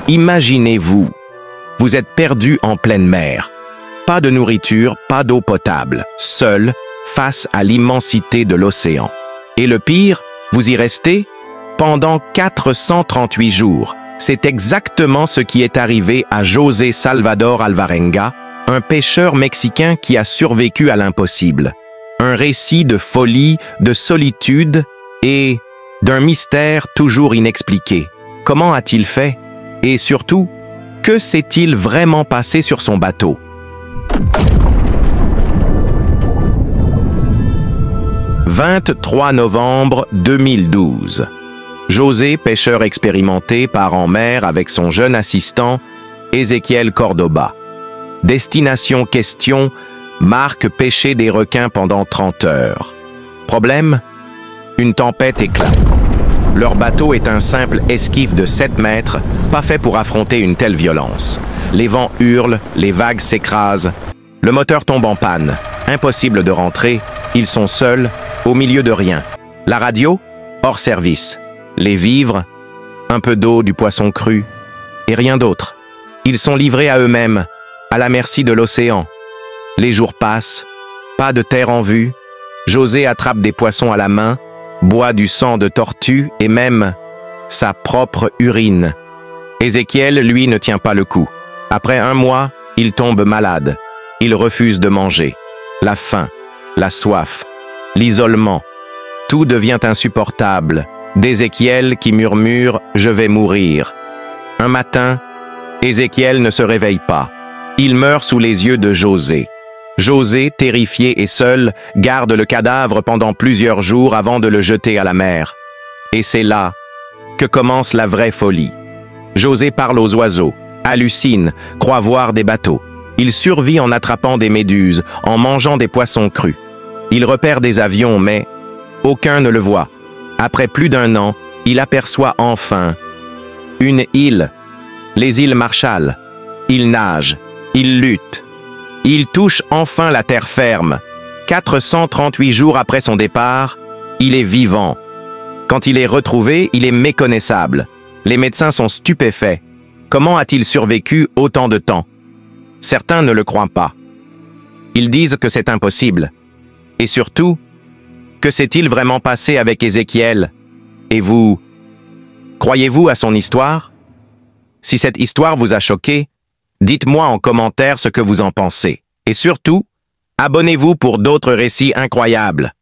Imaginez-vous, vous êtes perdu en pleine mer. Pas de nourriture, pas d'eau potable, seul face à l'immensité de l'océan. Et le pire, vous y restez pendant 438 jours. C'est exactement ce qui est arrivé à José Salvador Alvarenga, un pêcheur mexicain qui a survécu à l'impossible. Un récit de folie, de solitude et d'un mystère toujours inexpliqué. Comment a-t-il fait? Et surtout, que s'est-il vraiment passé sur son bateau? « 23 novembre 2012. José, pêcheur expérimenté, part en mer avec son jeune assistant, Ezequiel Cordoba. Destination question, marque pêcher des requins pendant 30 heures. Problème? Une tempête éclate. Leur bateau est un simple esquif de 7 mètres, pas fait pour affronter une telle violence. Les vents hurlent, les vagues s'écrasent. Le moteur tombe en panne. Impossible de rentrer. Ils sont seuls, au milieu de rien. La radio? Hors service. Les vivres? Un peu d'eau, du poisson cru. Et rien d'autre. Ils sont livrés à eux-mêmes, à la merci de l'océan. Les jours passent. Pas de terre en vue. José attrape des poissons à la main, boit du sang de tortue et même sa propre urine. Ézéchiel, lui, ne tient pas le coup. Après 1 mois, il tombe malade. Il refuse de manger. La faim, la soif, l'isolement. Tout devient insupportable. D'Ézéchiel qui murmure « Je vais mourir ». Un matin, Ézéchiel ne se réveille pas. Il meurt sous les yeux de José. José, terrifié et seul, garde le cadavre pendant plusieurs jours avant de le jeter à la mer. Et c'est là que commence la vraie folie. José parle aux oiseaux, hallucine, croit voir des bateaux. Il survit en attrapant des méduses, en mangeant des poissons crus. Il repère des avions, mais aucun ne le voit. Après plus d'1 an, il aperçoit enfin une île, les îles Marshall. Il nage, il lutte. Il touche enfin la terre ferme. 438 jours après son départ, il est vivant. Quand il est retrouvé, il est méconnaissable. Les médecins sont stupéfaits. Comment a-t-il survécu autant de temps? Certains ne le croient pas. Ils disent que c'est impossible. Et surtout, que s'est-il vraiment passé avec Ézéchiel? Et vous, croyez-vous à son histoire? Si cette histoire vous a choqué, dites-moi en commentaire ce que vous en pensez. Et surtout, abonnez-vous pour d'autres récits incroyables.